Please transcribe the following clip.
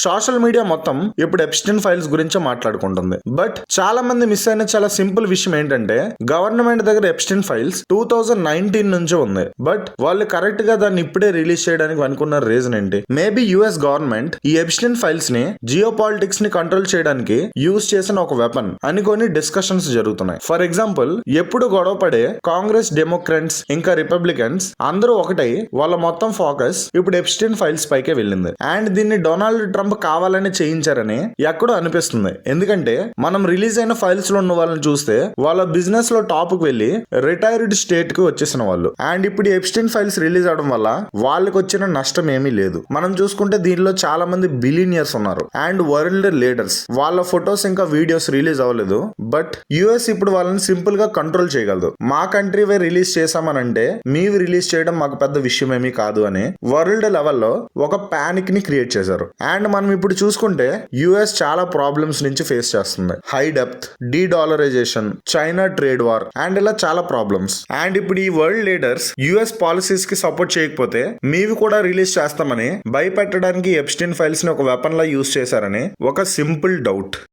Social media మొత్తం ఇప్పుడు Epstein files గురించి మాట్లాడుకుంటుంది. బట్ చాలా మంది మిస్ అయిన చాలా సింపుల్ విషయం ఏంటంటే గవర్నమెంట్ దగ్గర ఎప్స్టైన్ ఫైల్స్ 2019 నుంచి ఉంది. బట్ వాళ్ళు కరెక్ట్ గా దాన్ని ఇప్పుడే రిలీజ్ చేయడానికి అనుకున్న రీజన్ ఏంటి? మేబీ యుఎస్ గవర్నమెంట్ ఈ ఎప్స్టైన్ ఫైల్స్ ని జియో పాలిటిక్స్ ని కంట్రోల్ చేయడానికి యూజ్ చేసిన ఒక వెపన్ అని కొన్ని డిస్కషన్స్ జరుగుతున్నాయి. ఫర్ ఎగ్జాంపుల్, ఎప్పుడు గొడవ పడే కాంగ్రెస్, డెమోక్రాట్స్ ఇంకా రిపబ్లికన్స్ అందరూ ఒకటై వాళ్ళ మొత్తం ఫోకస్ ఇప్పుడు ఎప్స్టైన్ ఫైల్స్ పైకే వెళ్ళింది. అండ్ దీన్ని డొనాల్డ్ ట్రంప్ కావాలని చేయించారని ఎక్కడో అనిపిస్తుంది. ఎందుకంటే మనం రిలీజ్ అయిన ఫైల్స్ లో ఉన్న వాళ్ళని చూస్తే వాళ్ళ బిజినెస్ లో టాప్ కు వెళ్లి రిటైర్డ్ స్టేట్ కి వచ్చేసిన వాళ్ళు. అండ్ ఇప్పుడు ఎప్స్టైన్ ఫైల్స్ రిలీజ్ అవడం వల్ల వాళ్ళకి వచ్చిన నష్టం ఏమీ లేదు. మనం చూసుకుంటే దీనిలో చాలా మంది బిలియనియర్స్ ఉన్నారు అండ్ వరల్డ్ లీడర్స్. వాళ్ళ ఫొటోస్ ఇంకా వీడియోస్ రిలీజ్ అవ్వలేదు. బట్ యుఎస్ ఇప్పుడు వాళ్ళని సింపుల్ గా కంట్రోల్ చేయగలదు. మా కంట్రీ వే రిలీజ్ చేసామనంటే మీవి రిలీజ్ చేయడం మాకు పెద్ద విషయం ఏమీ కాదు అని వరల్డ్ లెవెల్లో ఒక పానిక్ ని క్రియేట్ చేశారు. అండ్ మనం ఇప్పుడు చూసుకుంటే యుఎస్ చాలా ప్రాబ్లమ్స్ నుంచి ఫేస్ చేస్తుంది. హై డెప్త్, dedollarisation, China trade war and ఇలా చాలా ప్రాబ్లమ్స్. అండ్ ఇప్పుడు ఈ వరల్డ్ లీడర్స్ యుఎస్ పాలసీస్ కి సపోర్ట్ చేయకపోతే మీవి కూడా రిలీజ్ చేస్తామని భయపెట్టడానికి ఎప్స్టైన్ ఫైల్స్ ని ఒక వెపన్ లా యూజ్ చేశారని ఒక సింపుల్ డౌట్.